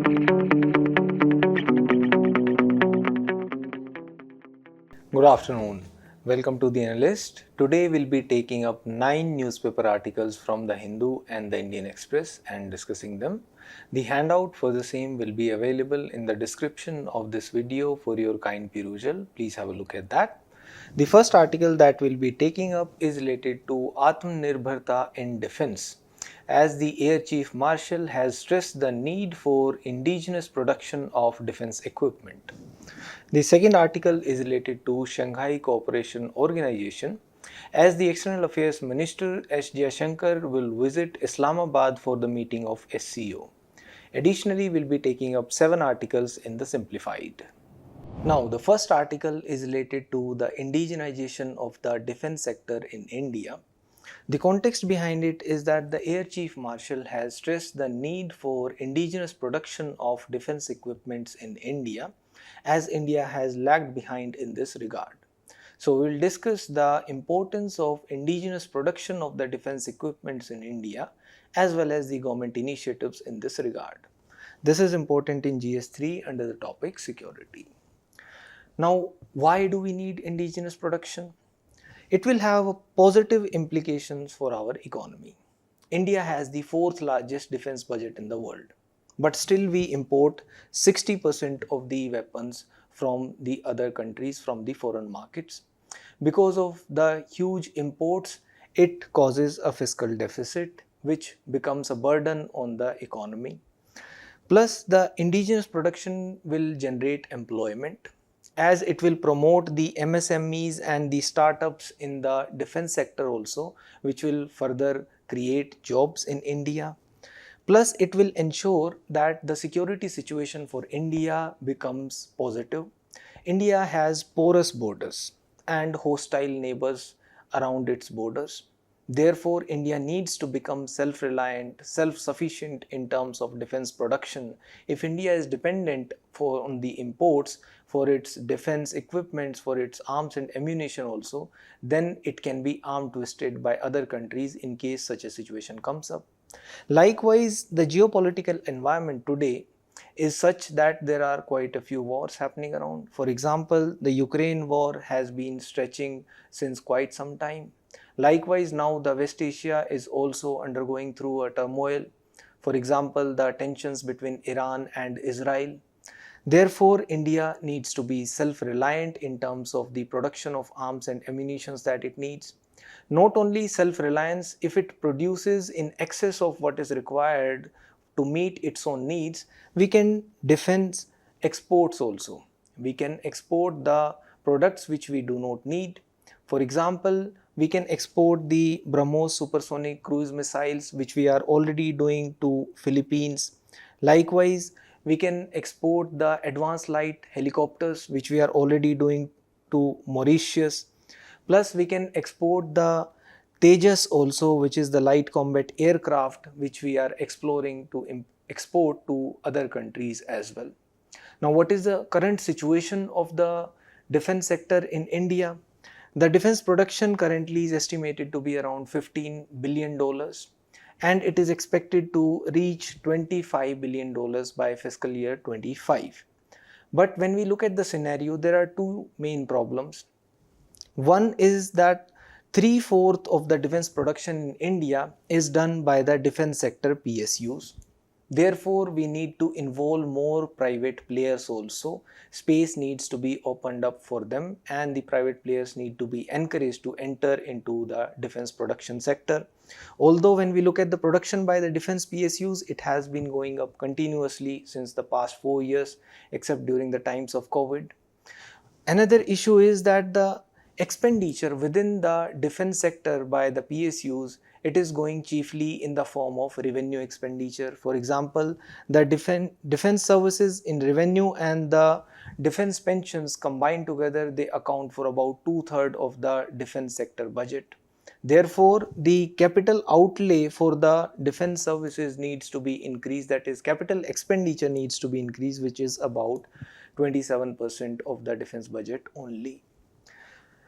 Good afternoon. Welcome to the Analyst. Today we'll be taking up 9 newspaper articles from the Hindu and the Indian Express and discussing them. The handout for the same will be available in the description of this video for your kind perusal. Please have a look at that. The first article that we'll be taking up is related to Atmanirbharta in Defence, as the Air Chief Marshal has stressed the need for indigenous production of defence equipment. The second article is related to Shanghai Cooperation Organization, as the External Affairs Minister S. Jaishankar will visit Islamabad for the meeting of SCO. Additionally, we'll be taking up 7 articles in the simplified. Now, the first article is related to the indigenization of the defense sector in India. The context behind it is that the Air Chief Marshal has stressed the need for indigenous production of defense equipments in India, as India has lagged behind in this regard. So we will discuss the importance of indigenous production of the defense equipments in India as well as the government initiatives in this regard. This is important in GS3 under the topic security. Now, why do we need indigenous production? It will have positive implications for our economy. India has the 4th largest defense budget in the world, but still we import 60% of the weapons from the other countries, from the foreign markets. Because of the huge imports, it causes a fiscal deficit which becomes a burden on the economy. Plus, the indigenous production will generate employment, as it will promote the MSMEs and the startups in the defense sector also, which will further create jobs in India. Plus, it will ensure that the security situation for India becomes positive. India has porous borders and hostile neighbors around its borders. Therefore, India needs to become self-reliant, self-sufficient in terms of defense production. If India is dependent on the imports for its defense equipments, for its arms and ammunition also, then it can be arm twisted by other countries in case such a situation comes up. Likewise, the geopolitical environment today is such that there are quite a few wars happening around. For example, the Ukraine war has been stretching since quite some time. Likewise, now the West Asia is also undergoing through a turmoil. For example, the tensions between Iran and Israel. Therefore, India needs to be self-reliant in terms of the production of arms and ammunition that it needs. Not only self-reliance, if it produces in excess of what is required to meet its own needs, we can defend exports also. We can export the products which we do not need. For example, we can export the BrahMos supersonic cruise missiles, which we are already doing to Philippines. Likewise, we can export the advanced light helicopters, which we are already doing to Mauritius. Plus, we can export the Tejas also, which is the light combat aircraft, which we are exploring to export to other countries as well. Now, what is the current situation of the defense sector in India? The defense production currently is estimated to be around $15 billion, and it is expected to reach $25 billion by fiscal year 25. But when we look at the scenario, there are two main problems. One is that 3/4 of the defense production in India is done by the defense sector PSUs. Therefore, we need to involve more private players also. Space needs to be opened up for them, and the private players need to be encouraged to enter into the defense production sector. Although when we look at the production by the defense PSUs, it has been going up continuously since the past 4 years, except during the times of COVID. Another issue is that the expenditure within the defense sector by the PSUs, it is going chiefly in the form of revenue expenditure. For example, the defense services in revenue and the defense pensions combined together, they account for about 2/3 of the defense sector budget. Therefore, the capital outlay for the defense services needs to be increased, that is, capital expenditure needs to be increased, which is about 27% of the defense budget only.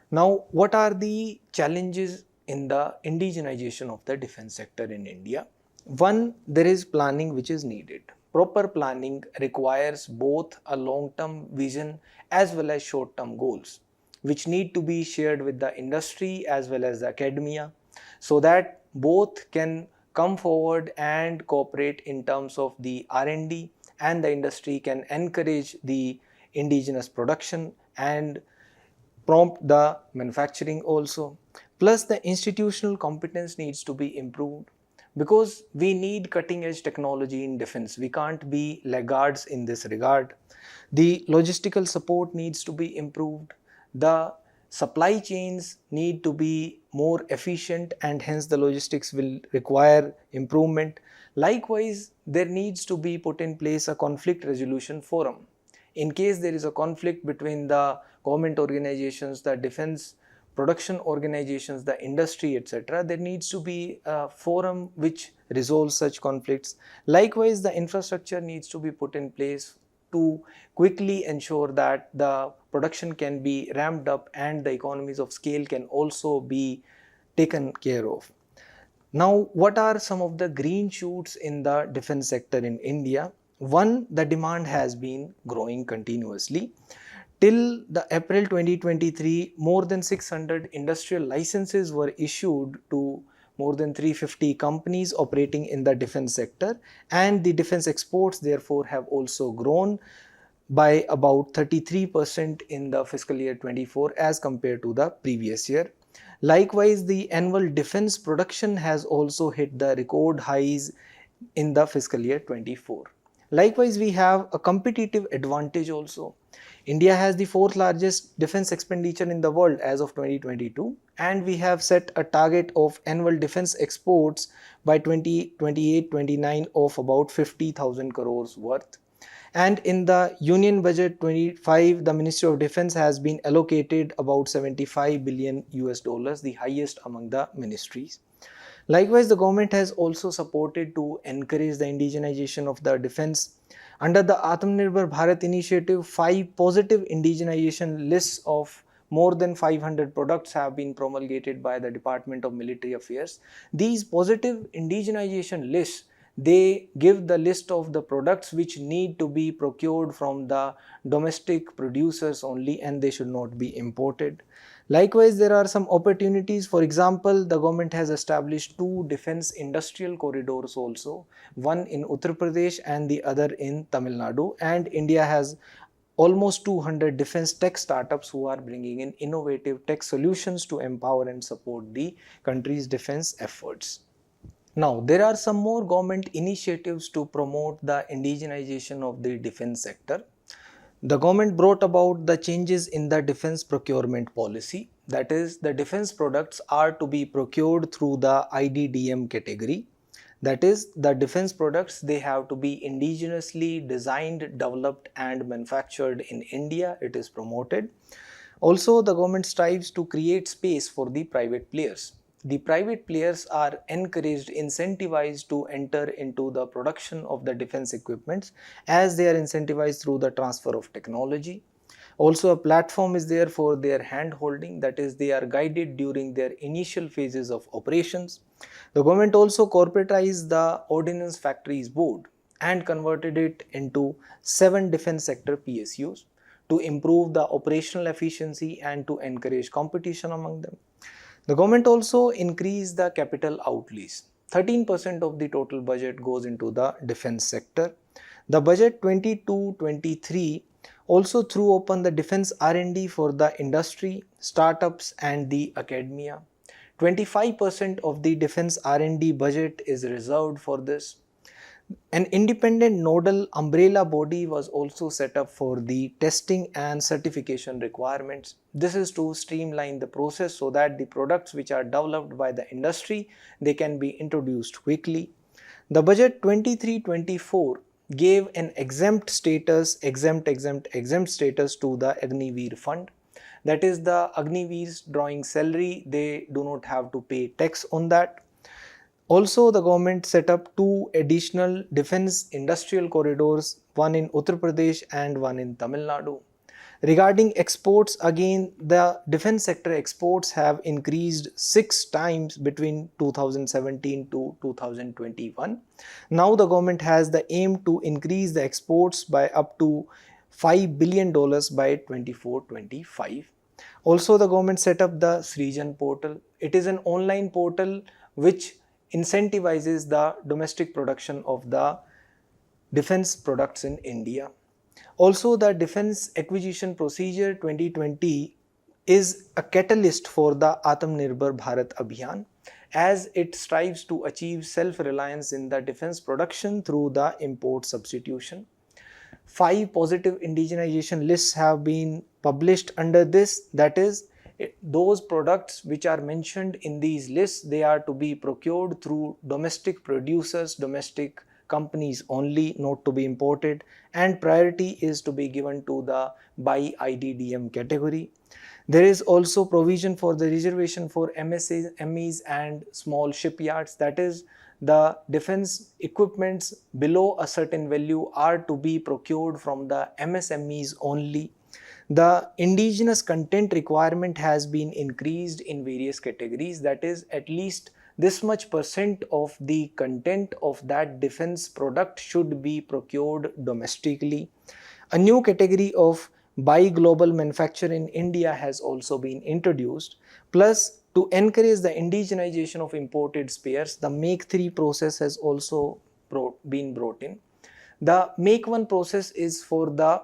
Now, what are the challenges in the indigenization of the defense sector in India? One, there is planning which is needed. proper planning requires both a long-term vision as well as short-term goals, which need to be shared with the industry as well as the academia, so that both can come forward and cooperate in terms of the R&D, and the industry can encourage the indigenous production and prompt the manufacturing also. Plus, the institutional competence needs to be improved, because we need cutting edge technology in defense. We can't be laggards in this regard. The logistical support needs to be improved. The supply chains need to be more efficient, and hence the logistics will require improvement. Likewise, there needs to be put in place a conflict resolution forum. In case there is a conflict between the government organizations, the defense production organizations, the industry, etc., there needs to be a forum which resolves such conflicts. Likewise, the infrastructure needs to be put in place to quickly ensure that the production can be ramped up and the economies of scale can also be taken care of. Now, what are some of the green shoots in the defense sector in India? One, the demand has been growing continuously. Till the April 2023, more than 600 industrial licenses were issued to more than 350 companies operating in the defense sector, and the defense exports therefore have also grown by about 33% in the fiscal year 24 as compared to the previous year. Likewise, the annual defense production has also hit the record highs in the fiscal year 24. Likewise, we have a competitive advantage also. India has the fourth largest defense expenditure in the world as of 2022, and we have set a target of annual defense exports by 2028-29 of about 50,000 crores worth. And in the Union Budget 25, the Ministry of Defense has been allocated about 75 billion US dollars, the highest among the ministries. Likewise, the government has also supported to encourage the indigenization of the defense. Under the Atmanirbhar Bharat initiative, 5 positive indigenization lists of more than 500 products have been promulgated by the Department of Military Affairs. These positive indigenization lists, they give the list of the products which need to be procured from the domestic producers only, and they should not be imported. Likewise, there are some opportunities. For example, the government has established 2 defense industrial corridors also, one in Uttar Pradesh and the other in Tamil Nadu, and India has almost 200 defense tech startups who are bringing in innovative tech solutions to empower and support the country's defense efforts. Now, there are some more government initiatives to promote the indigenization of the defense sector. The government brought about the changes in the defense procurement policy. That is, the defense products are to be procured through the IDDM category. That is, the defense products, they have to be indigenously designed, developed and manufactured in India. It is promoted. Also, the government strives to create space for the private players. The private players are encouraged, incentivized to enter into the production of the defense equipments, as they are incentivized through the transfer of technology. Also, a platform is there for their hand holding, that is, they are guided during their initial phases of operations. The government also corporatized the Ordnance Factories Board and converted it into 7 defense sector PSUs to improve the operational efficiency and to encourage competition among them. The government also increased the capital outlays. 13% of the total budget goes into the defense sector. The budget 22-23 also threw open the defense R&D for the industry, startups and the academia. 25% of the defense R&D budget is reserved for this. An independent nodal umbrella body was also set up for the testing and certification requirements. This is to streamline the process so that the products which are developed by the industry, they can be introduced quickly. The budget 23-24 gave an exempt status to the Agniveer fund. That is, the Agniveers drawing salary, they do not have to pay tax on that. Also, the government set up 2 additional defense industrial corridors, one in Uttar Pradesh and one in Tamil Nadu. Regarding exports, again, the defense sector exports have increased 6 times between 2017 to 2021. Now the government has the aim to increase the exports by up to $5 billion by 24-25. Also, the government set up the Srijan portal. It is an online portal which incentivizes the domestic production of the defense products in India. Also, the Defense Acquisition Procedure 2020 is a catalyst for the Atmanirbhar Bharat Abhiyan, as it strives to achieve self-reliance in the defense production through the import substitution. 5 positive indigenization lists have been published under this. That is, those products which are mentioned in these lists, they are to be procured through domestic producers, domestic companies only, not to be imported, and priority is to be given to the by IDDM category. There is also provision for the reservation for MSMEs and small shipyards. That is, the defense equipments below a certain value are to be procured from the MSMEs only. The indigenous content requirement has been increased in various categories. That is, at least this much percent of the content of that defense product should be procured domestically. A new category of buy global manufacture in India has also been introduced. Plus, to encourage the indigenization of imported spares, the Make 3 process has also been brought in. The Make 1 process is for the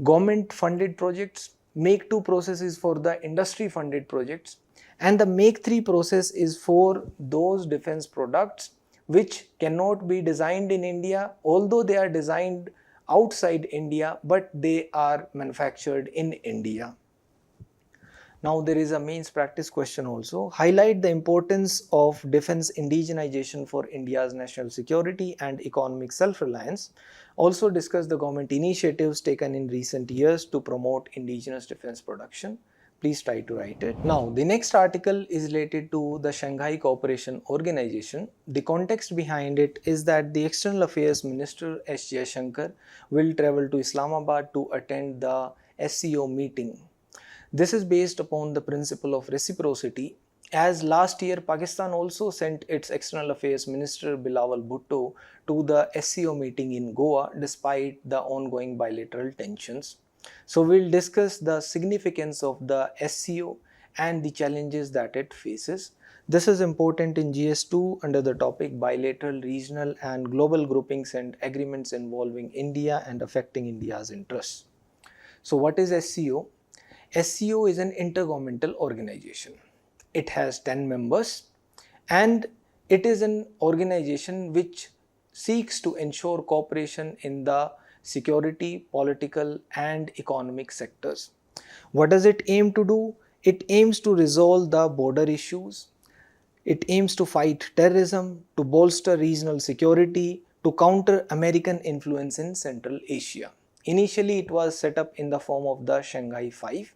government funded projects, Make 2 process is for the industry funded projects, and the Make 3 process is for those defense products which cannot be designed in India, although they are designed outside India, but they are manufactured in India. Now there is a mains practice question also. Highlight the importance of defense indigenization for India's national security and economic self-reliance. Also discuss the government initiatives taken in recent years to promote indigenous defense production. Please try to write it. Now, the next article is related to the Shanghai Cooperation Organization. The context behind it is that the External Affairs Minister S. Jaishankar will travel to Islamabad to attend the SCO meeting. This is based upon the principle of reciprocity, as last year Pakistan also sent its External Affairs Minister Bilawal Bhutto to the SCO meeting in Goa despite the ongoing bilateral tensions. So we'll discuss the significance of the SCO and the challenges that it faces. This is important in GS2 under the topic bilateral, regional and global groupings and agreements involving India and affecting India's interests. So what is SCO? SCO is an intergovernmental organization. It has 10 members and it is an organization which seeks to ensure cooperation in the security, political and economic sectors. What does it aim to do? It aims to resolve the border issues. It aims to fight terrorism, to bolster regional security, to counter American influence in Central Asia. Initially, it was set up in the form of the Shanghai 5.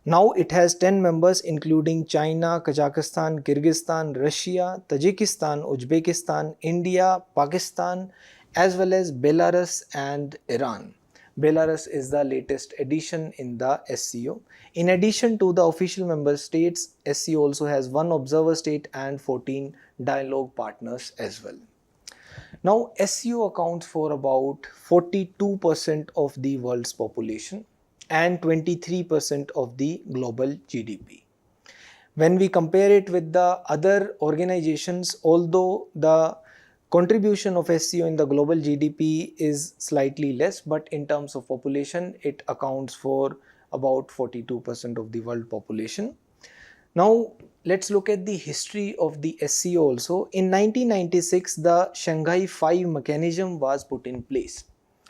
Now it has 10 members including China, Kazakhstan, Kyrgyzstan, Russia, Tajikistan, Uzbekistan, India, Pakistan, as well as Belarus and Iran. Belarus is the latest addition in the SCO. In addition to the official member states, SCO also has 1 observer state and 14 dialogue partners as well. Now, SCO accounts for about 42% of the world's population and 23% of the global GDP. When we compare it with the other organizations, although the contribution of SCO in the global GDP is slightly less, but in terms of population, it accounts for about 42% of the world population. Now, let's look at the history of the SCO also. In 1996, the Shanghai 5 mechanism was put in place.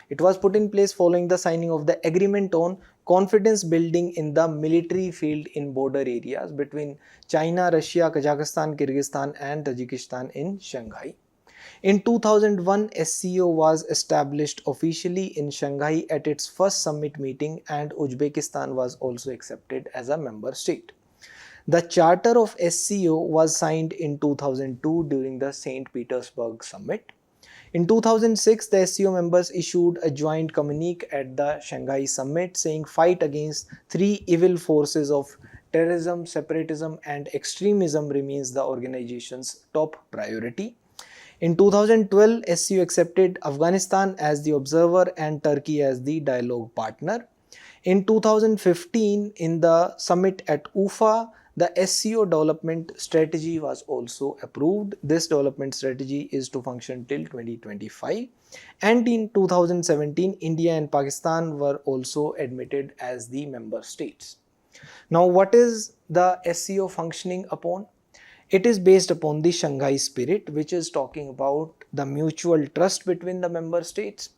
It was put in place following the signing of the agreement on confidence building in the military field in border areas between China, Russia, Kazakhstan, Kyrgyzstan and Tajikistan in Shanghai. In 2001, SCO was established officially in Shanghai at its first summit meeting and Uzbekistan was also accepted as a member state. The charter of SCO was signed in 2002 during the St. Petersburg summit. In 2006, the SCO members issued a joint communique at the Shanghai Summit saying fight against three evil forces of terrorism, separatism and extremism remains the organization's top priority. In 2012, SCO accepted Afghanistan as the observer and Turkey as the dialogue partner. In 2015, in the summit at UFA, the SCO development strategy was also approved. This development strategy is to function till 2025. And in 2017, India and Pakistan were also admitted as the member states. Now, what is the SCO functioning upon? It is based upon the Shanghai spirit, which is talking about the mutual trust between the member states,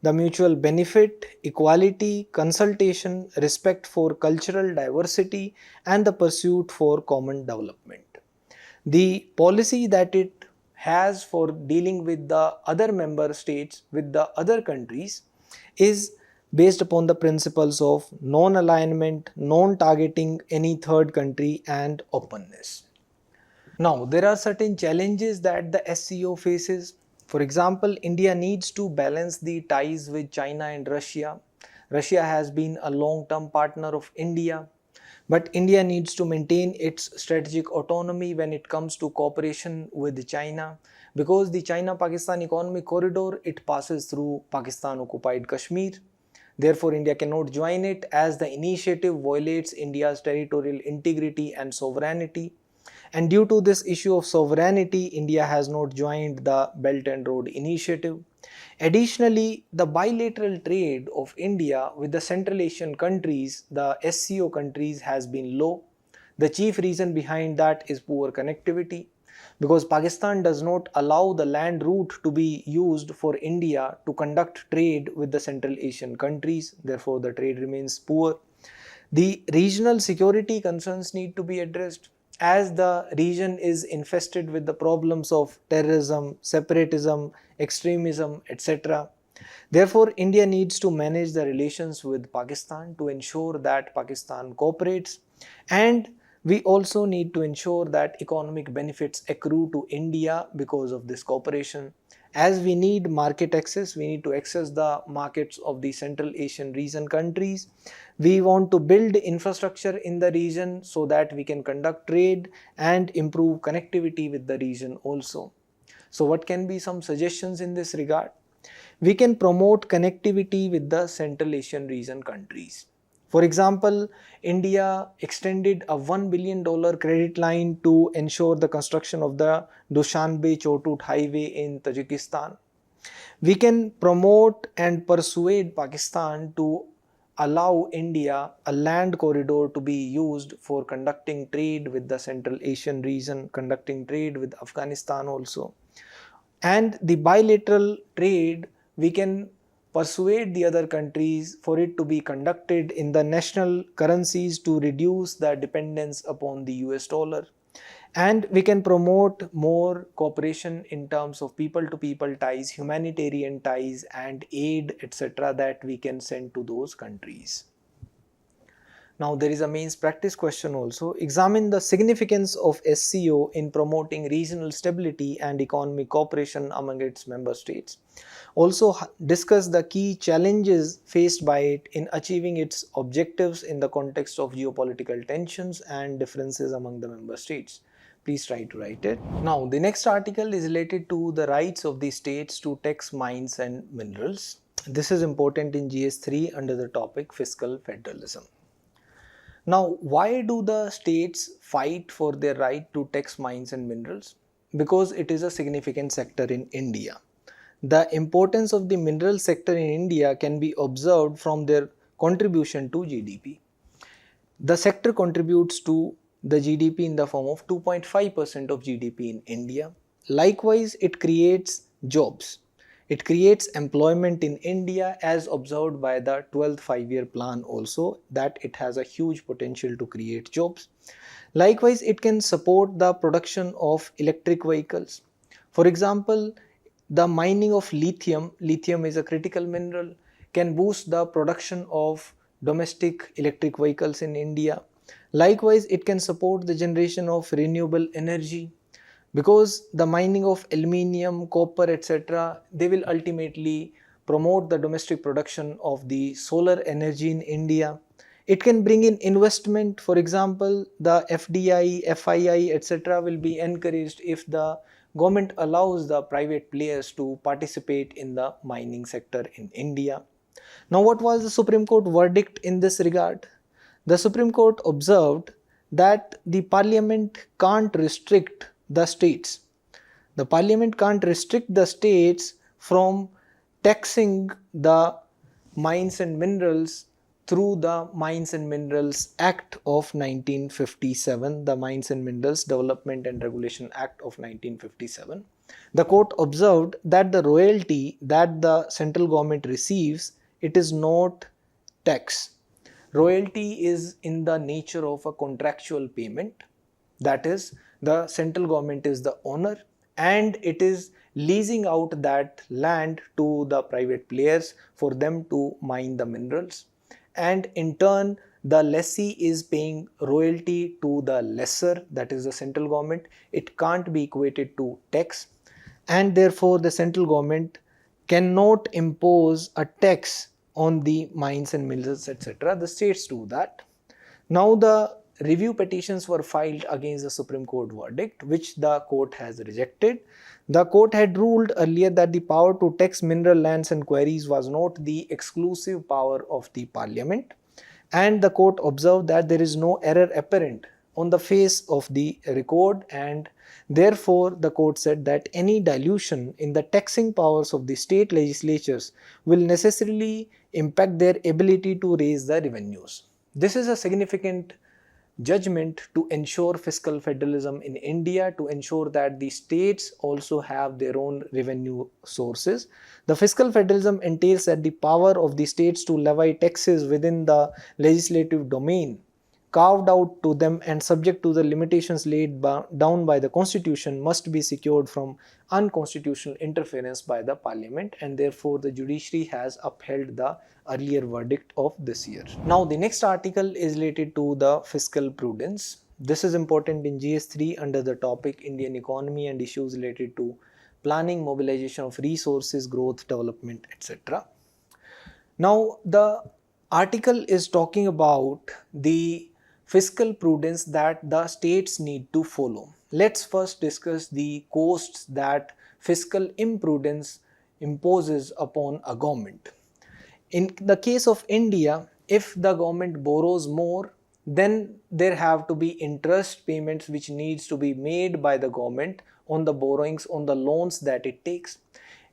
the mutual benefit, equality, consultation, respect for cultural diversity, and the pursuit for common development. The policy that it has for dealing with the other member states, with the other countries, is based upon the principles of non-alignment, non-targeting any third country, and openness. Now, there are certain challenges that the SCO faces. For example, India needs to balance the ties with China and Russia. Russia has been a long-term partner of India, but India needs to maintain its strategic autonomy when it comes to cooperation with China, because the China-Pakistan economic corridor, it passes through Pakistan-occupied Kashmir. Therefore, India cannot join it as the initiative violates India's territorial integrity and sovereignty. And due to this issue of sovereignty, India has not joined the Belt and Road Initiative. Additionally, the bilateral trade of India with the Central Asian countries, the SCO countries, has been low. The chief reason behind that is poor connectivity, because Pakistan does not allow the land route to be used for India to conduct trade with the Central Asian countries. Therefore, the trade remains poor. The regional security concerns need to be addressed, as the region is infested with the problems of terrorism, separatism, extremism, etc. Therefore, India needs to manage the relations with Pakistan to ensure that Pakistan cooperates, and we also need to ensure that economic benefits accrue to India because of this cooperation. As we need market access, we need to access the markets of the Central Asian region countries. We want to build infrastructure in the region so that we can conduct trade and improve connectivity with the region also. So what can be some suggestions in this regard? We can promote connectivity with the Central Asian region countries. For example, India extended a $1 billion credit line to ensure the construction of the Dushanbe-Chotut highway in Tajikistan. We can promote and persuade Pakistan to allow India a land corridor to be used for conducting trade with the Central Asian region, conducting trade with Afghanistan also. And the bilateral trade, we can persuade the other countries for it to be conducted in the national currencies to reduce the dependence upon the US dollar. And we can promote more cooperation in terms of people-to-people ties, humanitarian ties and aid, etc. that we can send to those countries. Now, there is a mains practice question also. Examine the significance of SCO in promoting regional stability and economic cooperation among its member states. Also, discuss the key challenges faced by it in achieving its objectives in the context of geopolitical tensions and differences among the member states. Please try to write it. Now, the next article is related to the rights of the states to tax mines and minerals. This is important in GS3 under the topic Fiscal Federalism. Now, why do the states fight for their right to tax mines and minerals? Because it is a significant sector in India. The importance of the mineral sector in India can be observed from their contribution to GDP. The sector contributes to the GDP in the form of 2.5% of GDP in India. Likewise, it creates jobs. It creates employment in India as observed by the 12th five-year plan also, that it has a huge potential to create jobs. Likewise, it can support the production of electric vehicles. For example, the mining of lithium is a critical mineral, can boost the production of domestic electric vehicles in India. Likewise, it can support the generation of renewable energy. because the mining of aluminium, copper, etc., they will ultimately promote the domestic production of the solar energy in India. It can bring in investment. For example, the FDI, FII, etc. will be encouraged if the government allows the private players to participate in the mining sector in India. Now, what was the Supreme Court verdict in this regard? The Supreme Court observed that the Parliament can't restrict the states. The Parliament can't restrict the states from taxing the mines and minerals through the Mines and Minerals Act of 1957, the Mines and Minerals Development and Regulation Act of 1957. The court observed that the royalty that the central government receives, it is not tax. Royalty is in the nature of a contractual payment. That is, the central government is the owner and it is leasing out that land to the private players for them to mine the minerals, and in turn the lessee is paying royalty to the lessor, that is the central government. It can't be equated to tax, and therefore the central government cannot impose a tax on the mines and minerals, etc. The states do that. Now the review petitions were filed against the Supreme Court verdict, which the court has rejected. The court had ruled earlier that the power to tax mineral lands and quarries was not the exclusive power of the Parliament, and the court observed that there is no error apparent on the face of the record, and therefore the court said that any dilution in the taxing powers of the state legislatures will necessarily impact their ability to raise the revenues. This is a significant judgment to ensure fiscal federalism in India, to ensure that the states also have their own revenue sources. The fiscal federalism entails that the power of the states to levy taxes within the legislative domain, carved out to them and subject to the limitations laid down by the constitution, must be secured from unconstitutional interference by the Parliament, and therefore the judiciary has upheld the earlier verdict of this year. Now the next article is related to the fiscal prudence. This is important in GS3 under the topic Indian economy and issues related to planning, mobilization of resources, growth, development, etc. Now the article is talking about the fiscal prudence that the states need to follow. Let's first discuss the costs that fiscal imprudence imposes upon a government. In the case of India, if the government borrows more, then there have to be interest payments which needs to be made by the government on the borrowings, on the loans that it takes.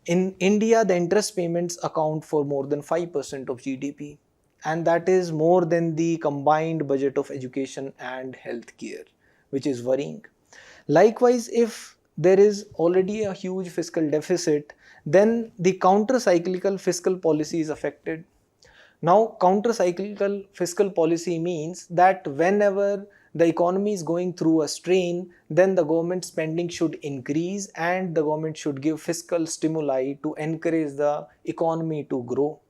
In India, the interest payments account for more than 5% of GDP, and that is more than the combined budget of education and healthcare, which is worrying. Likewise, if there is already a huge fiscal deficit, then the counter-cyclical fiscal policy is affected. Now, counter-cyclical fiscal policy means that whenever the economy is going through a strain, then the government spending should increase and the government should give fiscal stimuli to encourage the economy to grow.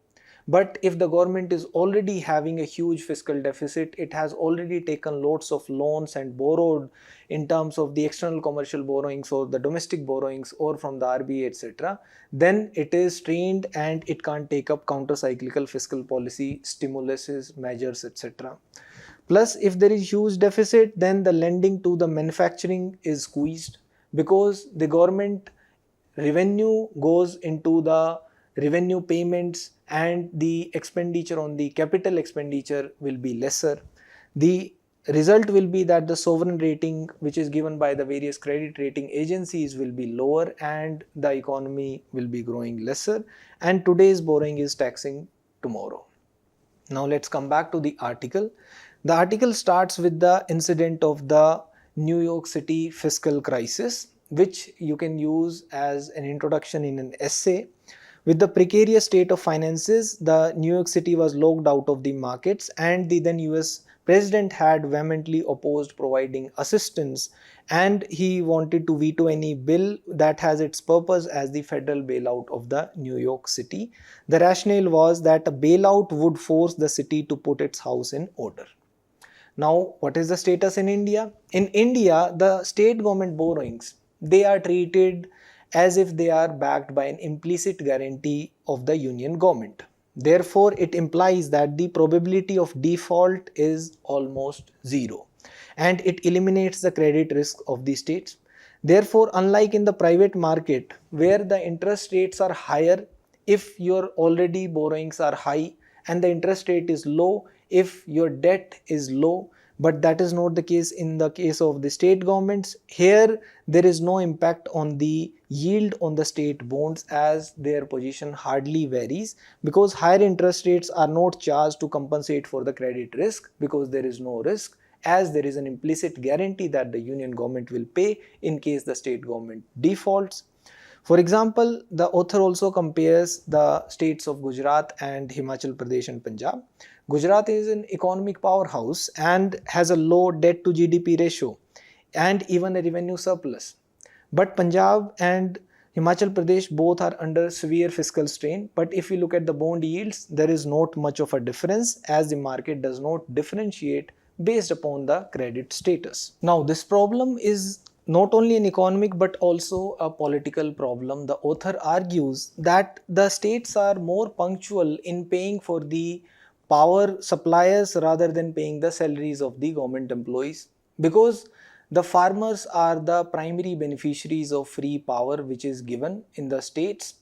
But if the government is already having a huge fiscal deficit, it has already taken lots of loans and borrowed in terms of the external commercial borrowings or the domestic borrowings or from the RBI, etc., then it is strained and it can't take up counter-cyclical fiscal policy, stimuluses, measures, etc. Plus, if there is huge deficit, then the lending to the manufacturing is squeezed because the government revenue goes into the revenue payments and the expenditure on the capital expenditure will be lesser. The result will be that the sovereign rating which is given by the various credit rating agencies will be lower and the economy will be growing lesser, and today's borrowing is taxing tomorrow. Now let's come back to the article. The article starts with the incident of the New York City fiscal crisis, which you can use as an introduction in an essay. With the precarious state of finances, the New York City was locked out of the markets, and the then US president had vehemently opposed providing assistance, and he wanted to veto any bill that has its purpose as the federal bailout of the New York City. The rationale was that a bailout would force the city to put its house in order. Now, what is the status in India? In India, the state government borrowings, they are treated as if they are backed by an implicit guarantee of the union government. Therefore, it implies that the probability of default is almost zero, and it eliminates the credit risk of the states. Therefore, unlike in the private market where the interest rates are higher if your already borrowings are high, and the interest rate is low if your debt is low, but that is not the case in the case of the state governments. Here there is no impact on the yield on the state bonds, as their position hardly varies, because higher interest rates are not charged to compensate for the credit risk, because there is no risk, as there is an implicit guarantee that the union government will pay in case the state government defaults. For example, the author also compares the states of Gujarat and Himachal Pradesh and Punjab. Gujarat is an economic powerhouse and has a low debt to GDP ratio and even a revenue surplus. But Punjab and Himachal Pradesh both are under severe fiscal strain. But if you look at the bond yields, there is not much of a difference, as the market does not differentiate based upon the credit status. Now, this problem is not only an economic but also a political problem. The author argues that the states are more punctual in paying for the power suppliers rather than paying the salaries of the government employees, because the farmers are the primary beneficiaries of free power which is given in the states,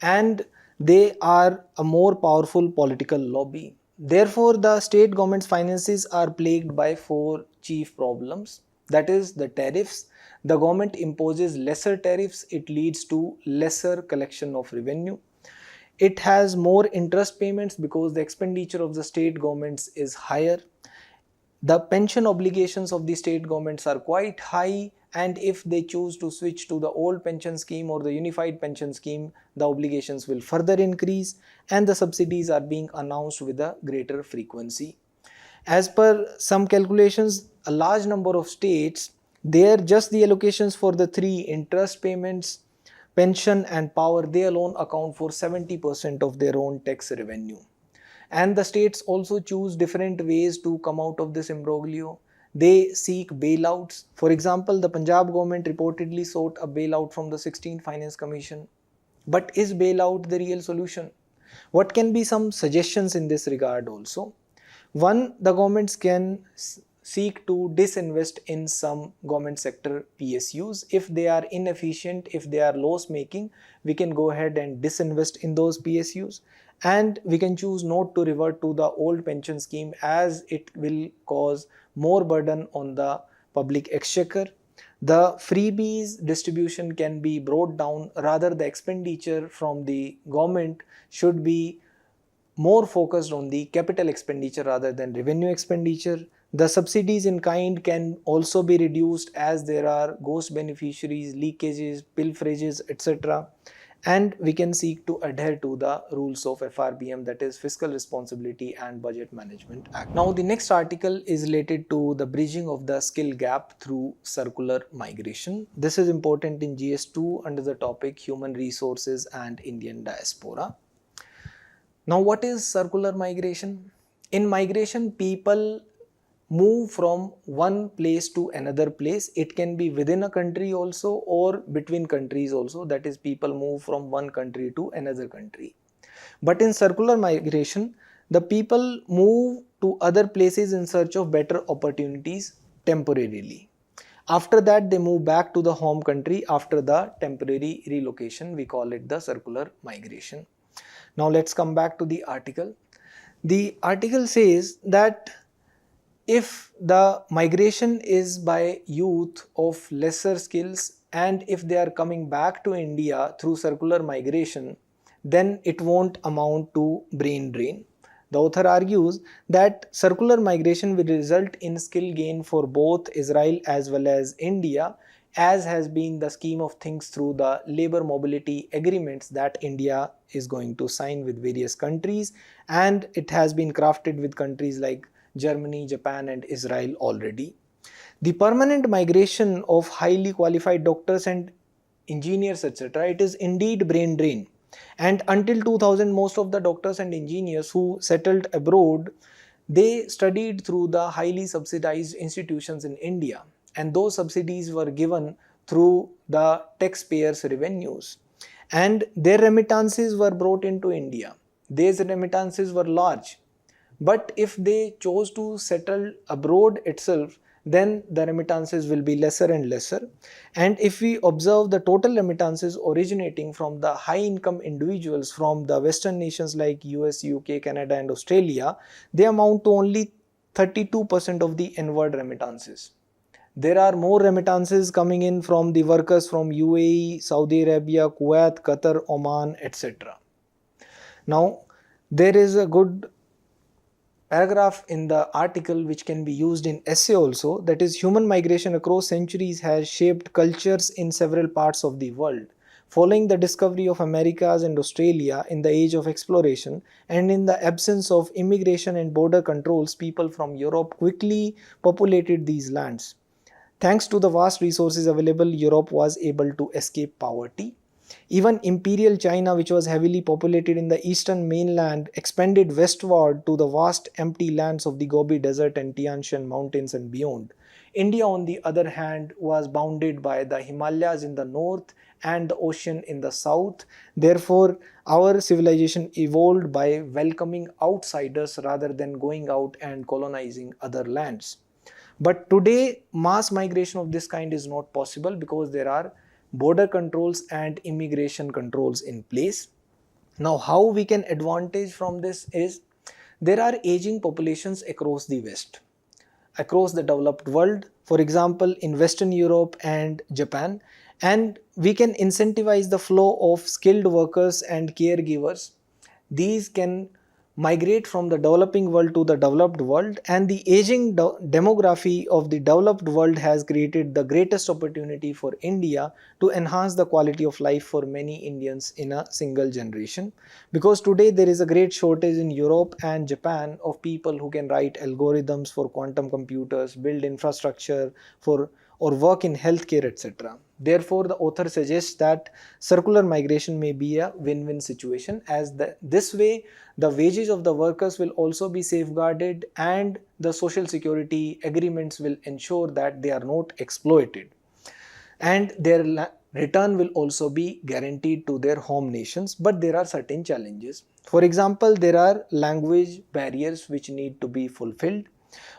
and they are a more powerful political lobby. Therefore, the state government's finances are plagued by four chief problems. That is the tariffs. The government imposes lesser tariffs, it leads to lesser collection of revenue. It has more interest payments because the expenditure of the state governments is higher. The pension obligations of the state governments are quite high, and if they choose to switch to the old pension scheme or the unified pension scheme, the obligations will further increase, and the subsidies are being announced with a greater frequency. As per some calculations, a large number of states, just the allocations for the three interest payments, pension and power, they alone account for 70% of their own tax revenue. And the states also choose different ways to come out of this imbroglio. They seek bailouts. For example, the Punjab government reportedly sought a bailout from the 16th Finance Commission. But is bailout the real solution? What can be some suggestions in this regard also? One, the governments can seek to disinvest in some government sector PSUs. If they are inefficient, if they are loss making, we can go ahead and disinvest in those PSUs. And we can choose not to revert to the old pension scheme, as it will cause more burden on the public exchequer. The freebies distribution can be brought down. Rather, the expenditure from the government should be more focused on the capital expenditure rather than revenue expenditure. The subsidies in kind can also be reduced, as there are ghost beneficiaries, leakages, pilferages, etc. And we can seek to adhere to the rules of FRBM, that is Fiscal Responsibility and Budget Management Act. Now, the next article is related to the bridging of the skill gap through circular migration. This is important in GS2 under the topic Human Resources and Indian Diaspora. Now, what is circular migration? In migration, people move from one place to another place. It can be within a country also, or between countries also. That is, people move from one country to another country. But in circular migration, the people move to other places in search of better opportunities temporarily. After that, they move back to the home country after the temporary relocation. We call it the circular migration. Now let's come back to the article. The article says that if the migration is by youth of lesser skills, and if they are coming back to India through circular migration, then it won't amount to brain drain. The author argues that circular migration will result in skill gain for both Israel as well as India, as has been the scheme of things through the labor mobility agreements that India is going to sign with various countries, and it has been crafted with countries like Germany, Japan and Israel already. The permanent migration of highly qualified doctors and engineers, etc., it is indeed brain drain. And until 2000, most of the doctors and engineers who settled abroad, they studied through the highly subsidized institutions in India, and those subsidies were given through the taxpayers' revenues, and their remittances were brought into India. These remittances were large, but if they chose to settle abroad itself, then the remittances will be lesser and lesser. And if we observe the total remittances originating from the high income individuals from the Western nations like US, UK, Canada and Australia, they amount to only 32% of the inward remittances. There are more remittances coming in from the workers from UAE, Saudi Arabia, Kuwait, Qatar, Oman, etc. Now, there is a good paragraph in the article which can be used in essay also, that is, human migration across centuries has shaped cultures in several parts of the world. Following the discovery of Americas and Australia in the age of exploration, and in the absence of immigration and border controls, people from Europe quickly populated these lands. Thanks to the vast resources available, Europe was able to escape poverty. Even Imperial China, which was heavily populated in the eastern mainland, expanded westward to the vast empty lands of the Gobi Desert and Tian Shan Mountains and beyond. India, on the other hand, was bounded by the Himalayas in the north and the ocean in the south. Therefore, our civilization evolved by welcoming outsiders rather than going out and colonizing other lands. But today, mass migration of this kind is not possible because there are border controls and immigration controls in place. Now, how we can advantage from this is, there are aging populations across the West, across the developed world, for example in Western Europe and Japan, and we can incentivize the flow of skilled workers and caregivers. These can migrate from the developing world to the developed world, and the aging demography of the developed world has created the greatest opportunity for India to enhance the quality of life for many Indians in a single generation, because today there is a great shortage in Europe and Japan of people who can write algorithms for quantum computers, build infrastructure for or work in healthcare, etc. Therefore, the author suggests that circular migration may be a win-win situation, as this way the wages of the workers will also be safeguarded and the social security agreements will ensure that they are not exploited, and their return will also be guaranteed to their home nations. But there are certain challenges. For example, there are language barriers which need to be fulfilled.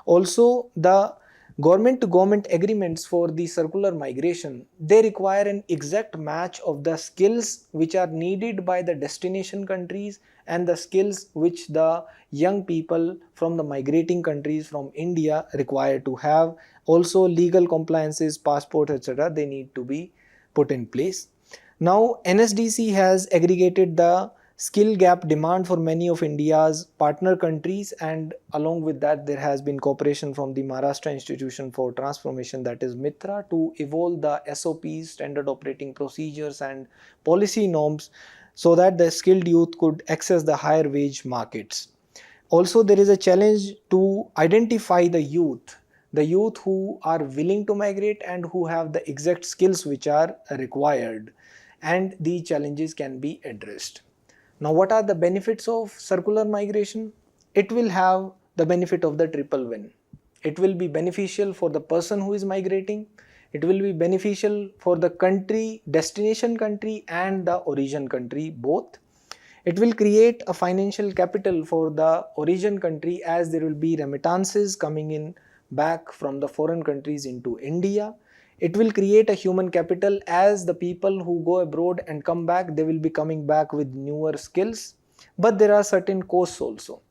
Also, the government to government agreements for the circular migration, they require an exact match of the skills which are needed by the destination countries and the skills which the young people from the migrating countries from India require to have. Also, legal compliances, passport, etc., they need to be put in place. Now, NSDC has aggregated the skill gap demand for many of India's partner countries, and along with that there has been cooperation from the Maharashtra Institution for Transformation, that is MITRA, to evolve the SOPs, standard operating procedures and policy norms, so that the skilled youth could access the higher wage markets. Also, there is a challenge to identify the youth who are willing to migrate and who have the exact skills which are required, and these challenges can be addressed. Now, what are the benefits of circular migration? It will have the benefit of the triple win. It will be beneficial for the person who is migrating, it will be beneficial for the country, destination country and the origin country both. It will create a financial capital for the origin country, as there will be remittances coming in back from the foreign countries into India. It will create a human capital, as the people who go abroad and come back, they will be coming back with newer skills. But there are certain costs also.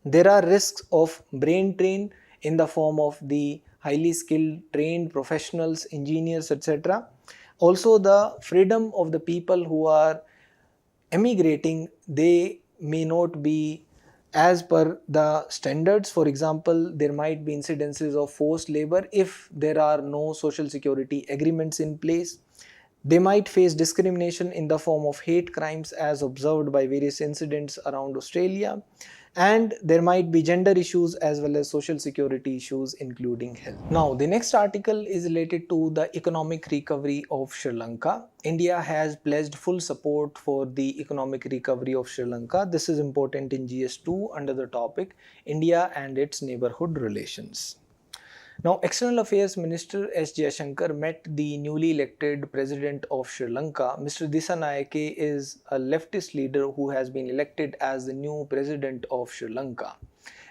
There are risks of brain drain in the form of the highly skilled trained professionals, engineers, etc. Also, the freedom of the people who are emigrating, they may not be as per the standards. For example, there might be incidences of forced labor if there are no social security agreements in place. They might face discrimination in the form of hate crimes, as observed by various incidents around Australia. And there might be gender issues as well as social security issues, including health. Now, the next article is related to the economic recovery of Sri Lanka. India has pledged full support for the economic recovery of Sri Lanka. This is important in GS2 under the topic India and its neighborhood relations. Now, External Affairs Minister S. Jaishankar met the newly elected President of Sri Lanka. Mr. Dissanayake is a leftist leader who has been elected as the new President of Sri Lanka.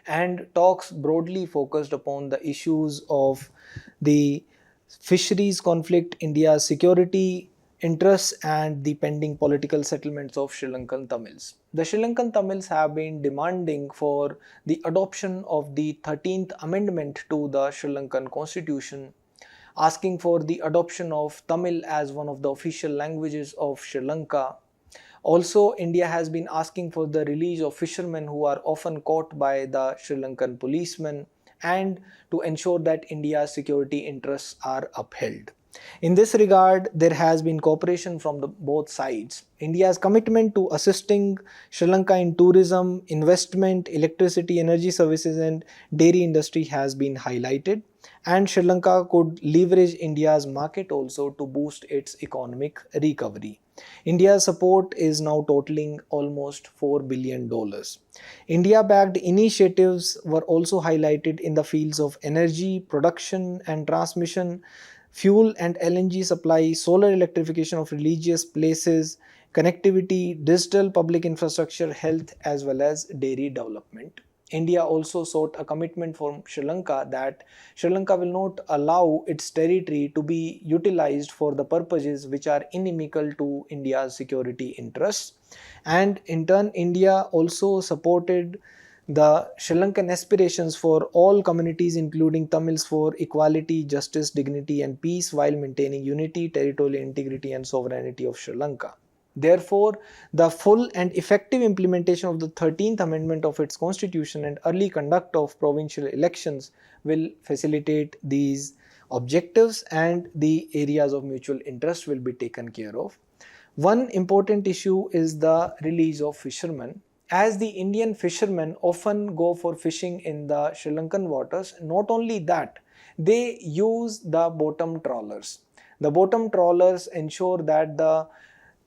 And talks broadly focused upon the issues of the fisheries conflict, India's security interests, and the pending political settlements of Sri Lankan Tamils. The Sri Lankan Tamils have been demanding for the adoption of the 13th Amendment to the Sri Lankan Constitution, asking for the adoption of Tamil as one of the official languages of Sri Lanka. Also, India has been asking for the release of fishermen who are often caught by the Sri Lankan policemen and to ensure that India's security interests are upheld. In this regard, there has been cooperation from both sides. India's commitment to assisting Sri Lanka in tourism, investment, electricity, energy services and dairy industry has been highlighted, and Sri Lanka could leverage India's market also to boost its economic recovery. India's support is now totaling almost $4 billion. India-backed initiatives were also highlighted in the fields of energy, production and transmission, fuel and LNG supply, solar electrification of religious places, connectivity, digital public infrastructure, health, as well as dairy development. India also sought a commitment from Sri Lanka that Sri Lanka will not allow its territory to be utilized for the purposes which are inimical to India's security interests. And in turn, India also supported the Sri Lankan aspirations for all communities, including Tamils, for equality, justice, dignity, and peace while maintaining unity, territorial integrity, and sovereignty of Sri Lanka. Therefore, the full and effective implementation of the 13th Amendment of its constitution and early conduct of provincial elections will facilitate these objectives, and the areas of mutual interest will be taken care of. One important issue is the release of fishermen. As the Indian fishermen often go for fishing in the Sri Lankan waters, not only that, they use the bottom trawlers. The bottom trawlers ensure that the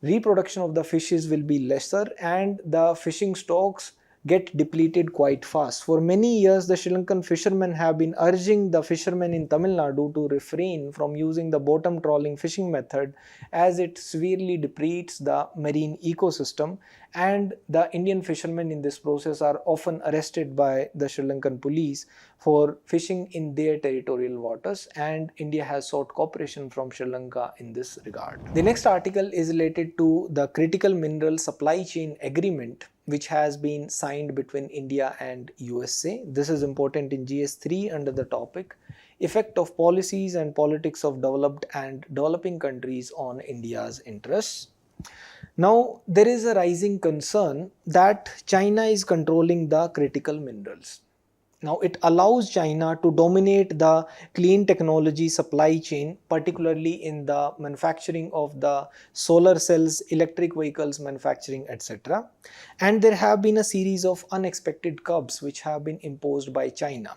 reproduction of the fishes will be lesser and the fishing stocks get depleted quite fast. For many years, the Sri Lankan fishermen have been urging the fishermen in Tamil Nadu to refrain from using the bottom trawling fishing method, as it severely depletes the marine ecosystem, and the Indian fishermen in this process are often arrested by the Sri Lankan police for fishing in their territorial waters, and India has sought cooperation from Sri Lanka in this regard. The next article is related to the critical mineral supply chain agreement which has been signed between India and USA. This is important in GS3 under the topic Effect of Policies and Politics of Developed and Developing Countries on India's Interests. Now, there is a rising concern that China is controlling the critical minerals. Now, it allows China to dominate the clean technology supply chain, particularly in the manufacturing of the solar cells, electric vehicles manufacturing, etc. And there have been a series of unexpected curbs which have been imposed by China.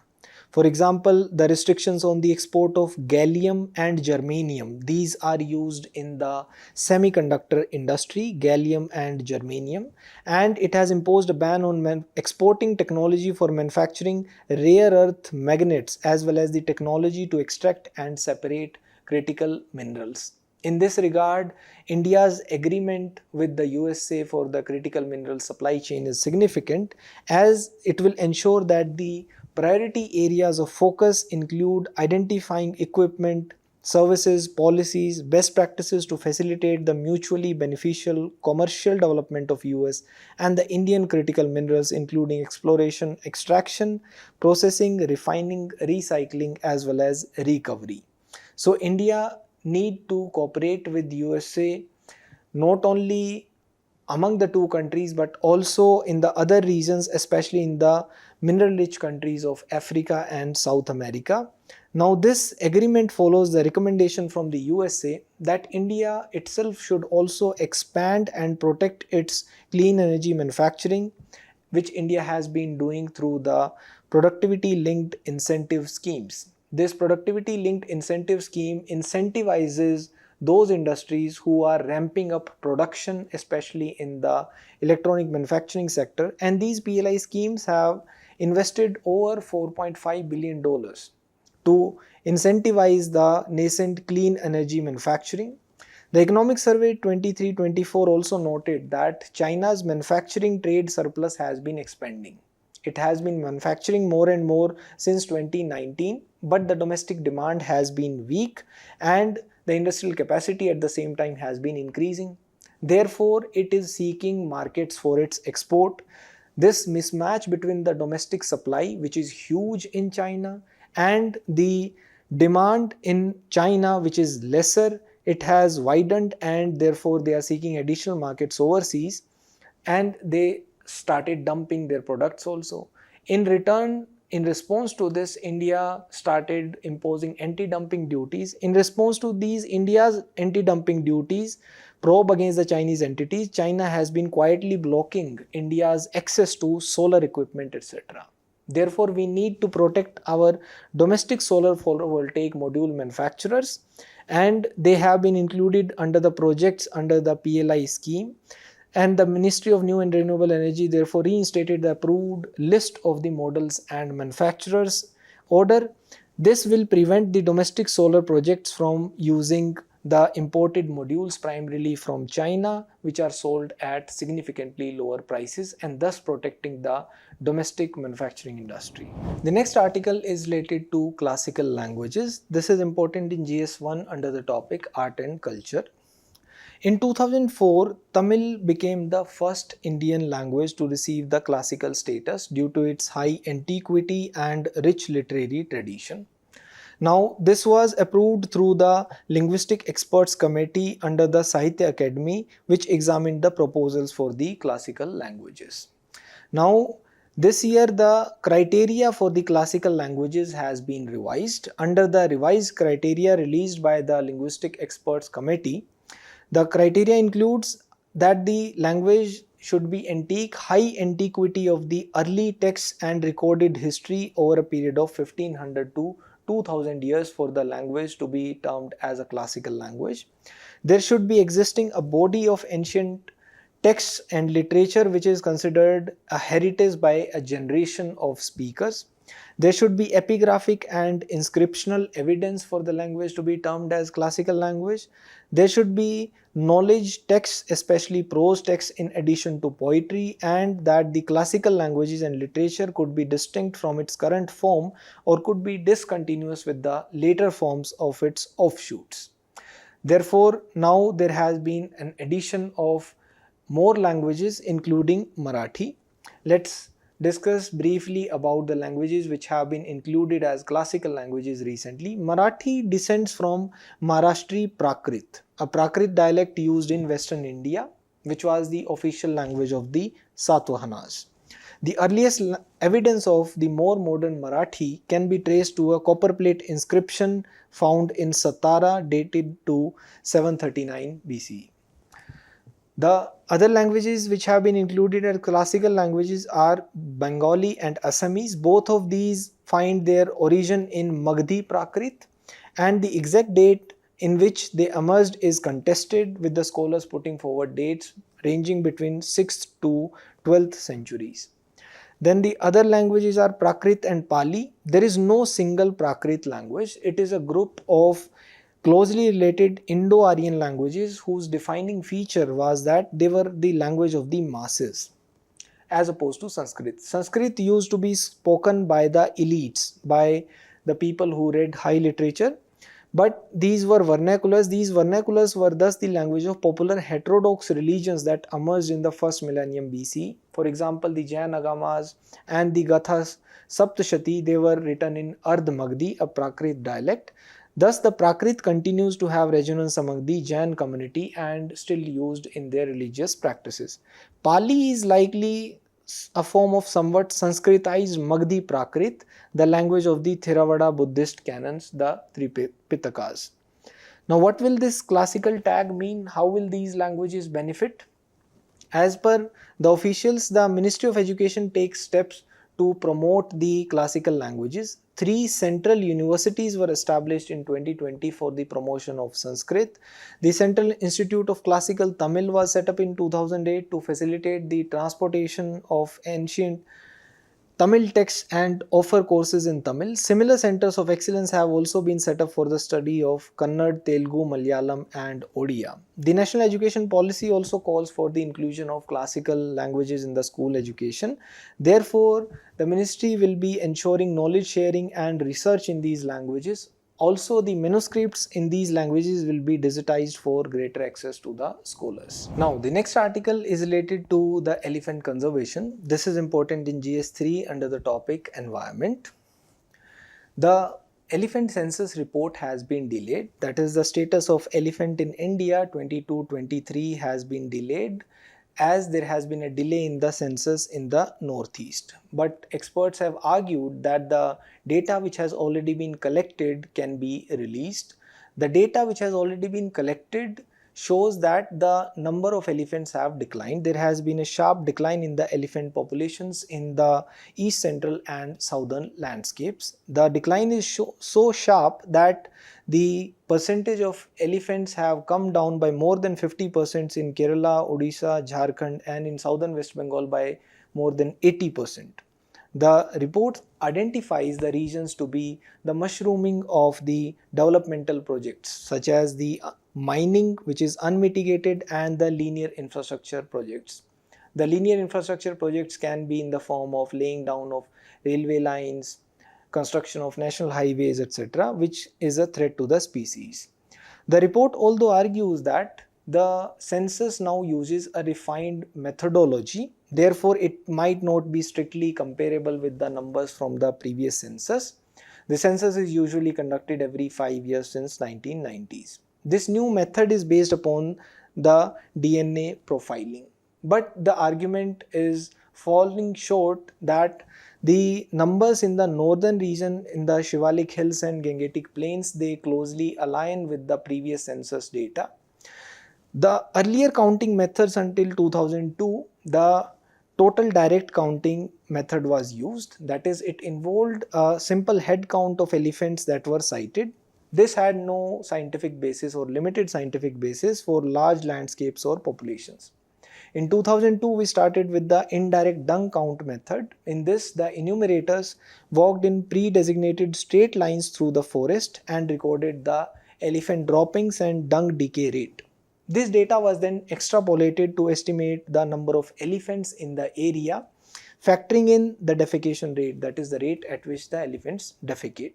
For example, the restrictions on the export of gallium and germanium. These are used in the semiconductor industry, gallium and germanium, and it has imposed a ban on exporting technology for manufacturing rare earth magnets as well as the technology to extract and separate critical minerals. In this regard, India's agreement with the USA for the critical mineral supply chain is significant, as it will ensure that the priority areas of focus include identifying equipment, services, policies, best practices to facilitate the mutually beneficial commercial development of US and the Indian critical minerals, including exploration, extraction, processing, refining, recycling, as well as recovery. So India need to cooperate with USA not only among the two countries but also in the other regions, especially in the mineral-rich countries of Africa and South America. Now, this agreement follows the recommendation from the USA that India itself should also expand and protect its clean energy manufacturing, which India has been doing through the productivity-linked incentive schemes. This productivity-linked incentive scheme incentivizes those industries who are ramping up production, especially in the electronic manufacturing sector, and these PLI schemes have invested over $4.5 billion to incentivize the nascent clean energy manufacturing. The Economic Survey 23-24 also noted that China's manufacturing trade surplus has been expanding. It has been manufacturing more and more since 2019, but the domestic demand has been weak and the industrial capacity at the same time has been increasing. Therefore, it is seeking markets for its export. This mismatch between the domestic supply, which is huge in China, and the demand in China, which is lesser, it has widened, and therefore they are seeking additional markets overseas, and they started dumping their products also. In return, in response to this, India started imposing anti-dumping duties. In response to these India's anti-dumping duties, probe against the Chinese entities, China has been quietly blocking India's access to solar equipment, etc. Therefore, we need to protect our domestic solar photovoltaic module manufacturers, and they have been included under the projects under the PLI scheme. And the Ministry of New and Renewable Energy therefore reinstated the approved list of the models and manufacturers order. This will prevent the domestic solar projects from using the imported modules primarily from China, which are sold at significantly lower prices, and thus protecting the domestic manufacturing industry. The next article is related to classical languages. This is important in GS1 under the topic Art and Culture. In 2004, Tamil became the first Indian language to receive the classical status due to its high antiquity and rich literary tradition. Now, this was approved through the Linguistic Experts Committee under the Sahitya Academy, which examined the proposals for the classical languages. Now, this year the criteria for the classical languages has been revised. Under the revised criteria released by the Linguistic Experts Committee, the criteria includes that the language should be antique, high antiquity of the early texts and recorded history over a period of 1500 to 2000 years for the language to be termed as a classical language. There should be existing a body of ancient texts and literature which is considered a heritage by a generation of speakers. There should be epigraphic and inscriptional evidence for the language to be termed as classical language. There should be knowledge texts, especially prose texts in addition to poetry, and that the classical languages and literature could be distinct from its current form or could be discontinuous with the later forms of its offshoots. Therefore, now there has been an addition of more languages including Marathi. Let's discuss briefly about the languages which have been included as classical languages recently. Marathi descends from Maharashtri Prakrit, a Prakrit dialect used in Western India, which was the official language of the Satavahanas. The earliest evidence of the more modern Marathi can be traced to a copperplate inscription found in Satara dated to 739 BCE. The other languages which have been included as classical languages are Bengali and Assamese. Both of these find their origin in Magdhi Prakrit, and the exact date in which they emerged is contested, with the scholars putting forward dates ranging between 6th to 12th centuries. Then the other languages are Prakrit and Pali. There is no single Prakrit language. It is a group of closely related Indo-Aryan languages whose defining feature was that they were the language of the masses as opposed to Sanskrit. Sanskrit used to be spoken by the elites, by the people who read high literature, but these were vernaculars. These vernaculars were thus the language of popular heterodox religions that emerged in the first millennium BC. For example, the Jain Agamas and the Gathas Saptashati, they were written in Ardh Magdi, a Prakrit dialect. Thus, the Prakrit continues to have resonance among the Jain community and still used in their religious practices. Pali is likely a form of somewhat Sanskritized Magdi Prakrit, the language of the Theravada Buddhist canons, the Tripitakas. Now, what will this classical tag mean? How will these languages benefit? As per the officials, the Ministry of Education takes steps to promote the classical languages. 3 central universities were established in 2020 for the promotion of Sanskrit. The Central Institute of Classical Tamil was set up in 2008 to facilitate the transportation of ancient Tamil texts and offer courses in Tamil. Similar centers of excellence have also been set up for the study of Kannada, Telugu, Malayalam and Odia. The national education policy also calls for the inclusion of classical languages in the school education. Therefore, the ministry will be ensuring knowledge sharing and research in these languages. Also, the manuscripts in these languages will be digitized for greater access to the scholars. Now, the next article is related to the elephant conservation. This is important in GS3 under the topic environment. The elephant census report has been delayed. That is, the status of elephant in India 22-23 has been delayed as there has been a delay in the census in the northeast. But experts have argued that the data which has already been collected can be released. The data which has already been collected shows that the number of elephants have declined. There has been a sharp decline in the elephant populations in the east central and southern landscapes. The decline is so sharp that the percentage of elephants have come down by more than 50% in Kerala, Odisha, Jharkhand and in southern West Bengal by more than 80%. The report identifies the regions to be the mushrooming of the developmental projects such as the mining, which is unmitigated, and the linear infrastructure projects. The linear infrastructure projects can be in the form of laying down of railway lines, construction of national highways, etc., which is a threat to the species. The report although argues that the census now uses a refined methodology, therefore it might not be strictly comparable with the numbers from the previous census. The census is usually conducted every 5 years since 1990s. This new method is based upon the DNA profiling, but the argument is falling short that the numbers in the northern region in the Shivalik Hills and Gangetic Plains, they closely align with the previous census data. The earlier counting methods until 2002, the total direct counting method was used. That is, it involved a simple head count of elephants that were sighted. This had no scientific basis or limited scientific basis for large landscapes or populations. In 2002, we started with the indirect dung count method. In this, the enumerators walked in pre-designated straight lines through the forest and recorded the elephant droppings and dung decay rate. This data was then extrapolated to estimate the number of elephants in the area, factoring in the defecation rate, that is the rate at which the elephants defecate.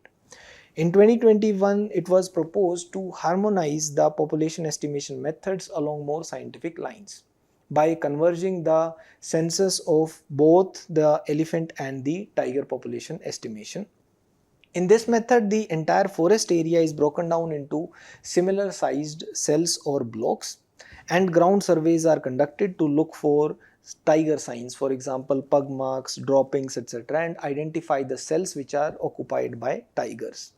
In 2021, it was proposed to harmonize the population estimation methods along more scientific lines by converging the census of both the elephant and the tiger population estimation. In this method, the entire forest area is broken down into similar sized cells or blocks, and ground surveys are conducted to look for tiger signs, for example pug marks, droppings, etc., and identify the cells which are occupied by tigers.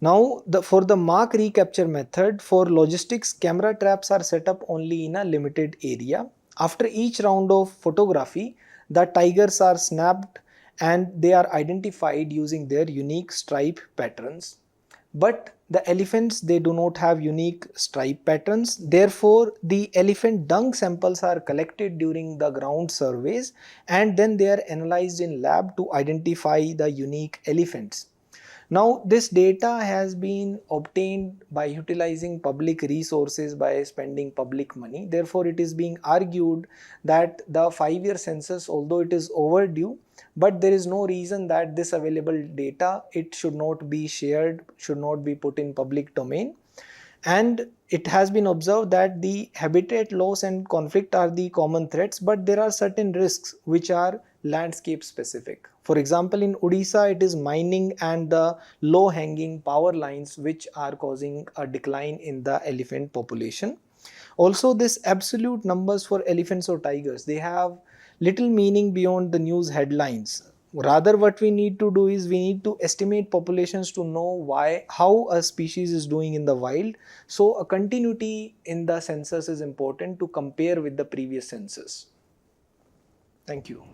Now, for the mark recapture method, for logistics, camera traps are set up only in a limited area. After each round of photography, the tigers are snapped and they are identified using their unique stripe patterns. But the elephants, they do not have unique stripe patterns. Therefore, the elephant dung samples are collected during the ground surveys and then they are analyzed in lab to identify the unique elephants. Now, this data has been obtained by utilizing public resources, by spending public money. Therefore, it is being argued that the 5-year census, although it is overdue, but there is no reason that this available data, it should not be shared, should not be put in public domain. And it has been observed that the habitat loss and conflict are the common threats, but there are certain risks which are landscape specific. For example, in Odisha, it is mining and the low hanging power lines which are causing a decline in the elephant population. Also, this absolute numbers for elephants or tigers, they have little meaning beyond the news headlines. Rather, what we need to do is we need to estimate populations to know how a species is doing in the wild. So a continuity in the census is important to compare with the previous census. Thank you.